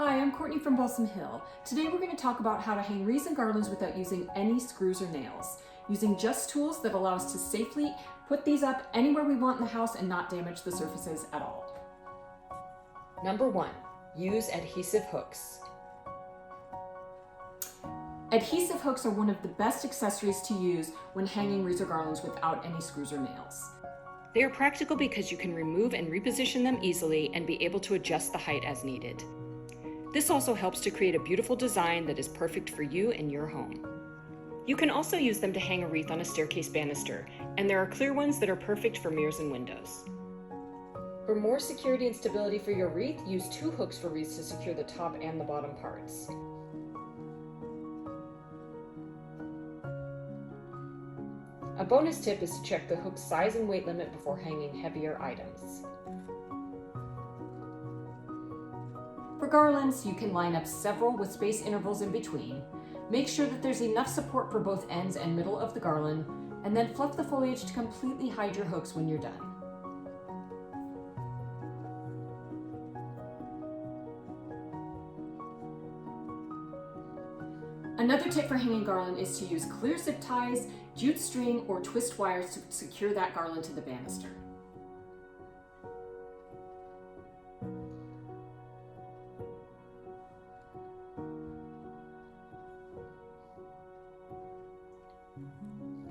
Hi, I'm Courtney from Balsam Hill. Today we're going to talk about how to hang wreaths and garlands without using any screws or nails, using just tools that allow us to safely put these up anywhere we want in the house and not damage the surfaces at all. Number 1, use adhesive hooks. Adhesive hooks are one of the best accessories to use when hanging wreaths or garlands without any screws or nails. They are practical because you can remove and reposition them easily and be able to adjust the height as needed. This also helps to create a beautiful design that is perfect for you and your home. You can also use them to hang a wreath on a staircase banister, and there are clear ones that are perfect for mirrors and windows. For more security and stability for your wreath, use 2 hooks for wreaths to secure the top and the bottom parts. A bonus tip is to check the hook's size and weight limit before hanging heavier items. For garlands, you can line up several with space intervals in between. Make sure that there's enough support for both ends and middle of the garland, and then fluff the foliage to completely hide your hooks when you're done. Another tip for hanging garland is to use clear zip ties, jute string, or twist wires to secure that garland to the banister.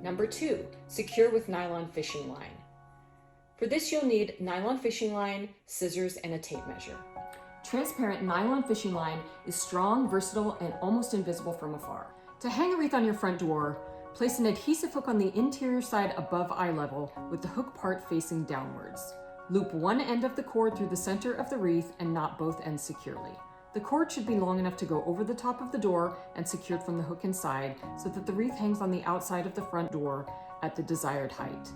Number 2, secure with nylon fishing-line. For this you'll need nylon fishing-line, scissors, and a tape measure. Transparent nylon fishing line is strong, versatile, and almost invisible from afar. To hang a wreath on your front door, place an adhesive hook on the interior side above eye level with the hook part facing downwards. Loop one end of the cord through the center of the wreath and knot both ends securely. The cord should be long enough to go over the top of the door and secured from the hook inside so that the wreath hangs on the outside of the front door at the desired height.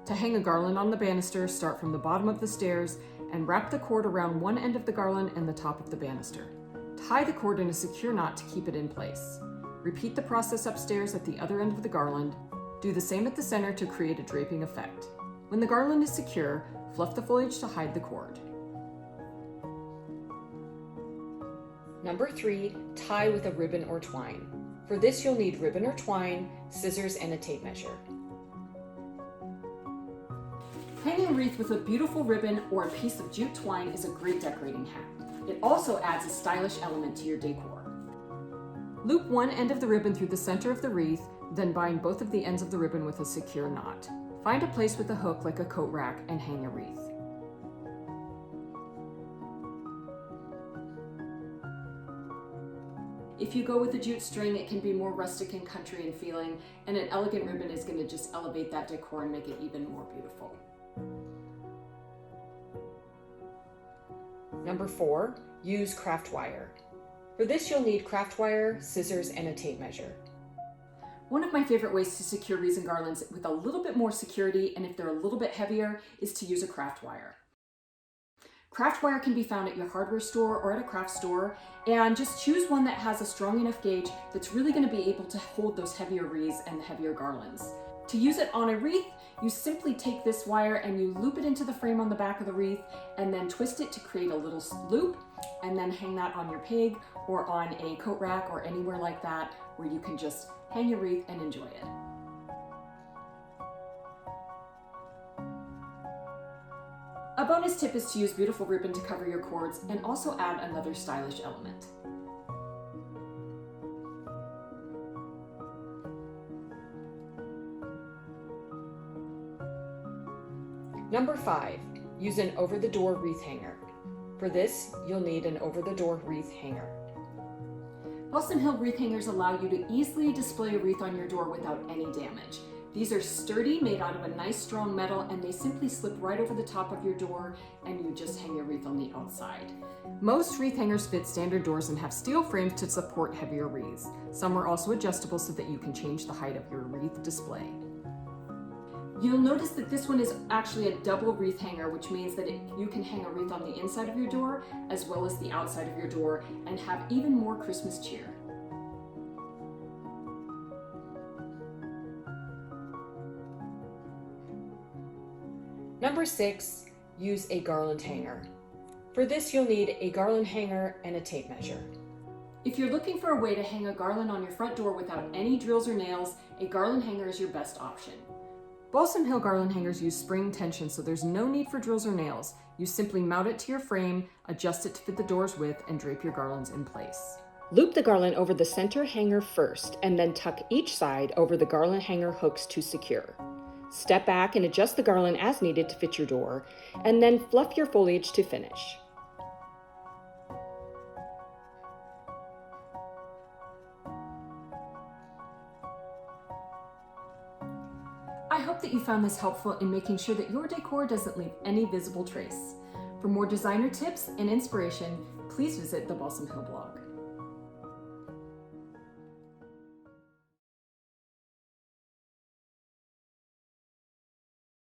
To hang a garland on the banister, start from the bottom of the stairs and wrap the cord around one end of the garland and the top of the banister. Tie the cord in a secure knot to keep it in place. Repeat the process upstairs at the other end of the garland. Do the same at the center to create a draping effect. When the garland is secure, fluff the foliage to hide the cord. Number 3, tie with a ribbon or twine. For this you'll need ribbon or twine, scissors, and a tape measure. Hanging a wreath with a beautiful ribbon or a piece of jute twine is a great decorating hack. It also adds a stylish element to your decor. Loop one end of the ribbon through the center of the wreath, then bind both of the ends of the ribbon with a secure knot. Find a place with a hook like a coat rack and hang a wreath. If you go with a jute string, it can be more rustic and country in feeling, and an elegant ribbon is going to just elevate that decor and make it even more beautiful. Number 4, use craft wire. For this you'll need craft wire, scissors, and a tape measure. One of my favorite ways to secure wreaths and garlands with a little bit more security, and if they're a little bit heavier, is to use a craft wire. Craft wire can be found at your hardware store or at a craft store, and just choose one that has a strong enough gauge that's really going to be able to hold those heavier wreaths and the heavier garlands. To use it on a wreath, you simply take this wire and you loop it into the frame on the back of the wreath and then twist it to create a little loop, and then hang that on your peg or on a coat rack or anywhere like that where you can just hang your wreath and enjoy it. A bonus tip is to use beautiful ribbon to cover your cords and also add another stylish element. Number 5, use an over-the-door wreath hanger. For this, you'll need an over-the-door wreath hanger. Balsam Hill wreath hangers allow you to easily display a wreath on your door without any damage. These are sturdy, made out of a nice strong metal, and they simply slip right over the top of your door and you just hang your wreath on the outside. Most wreath hangers fit standard doors and have steel frames to support heavier wreaths. Some are also adjustable so that you can change the height of your wreath display. You'll notice that this one is actually a double wreath hanger, which means that you can hang a wreath on the inside of your door as well as the outside of your door and have even more Christmas cheer. Number 6, use a garland hanger. For this, you'll need a garland hanger and a tape measure. If you're looking for a way to hang a garland on your front door without any drills or nails, a garland hanger is your best option. Balsam Hill garland hangers use spring tension, so there's no need for drills or nails. You simply mount it to your frame, adjust it to fit the door's width, and drape your garlands in place. Loop the garland over the center hanger first, and then tuck each side over the garland hanger hooks to secure. Step back and adjust the garland as needed to fit your door, and then fluff your foliage to finish. I hope that you found this helpful in making sure that your decor doesn't leave any visible trace. For more designer tips and inspiration, please visit the Balsam Hill blog.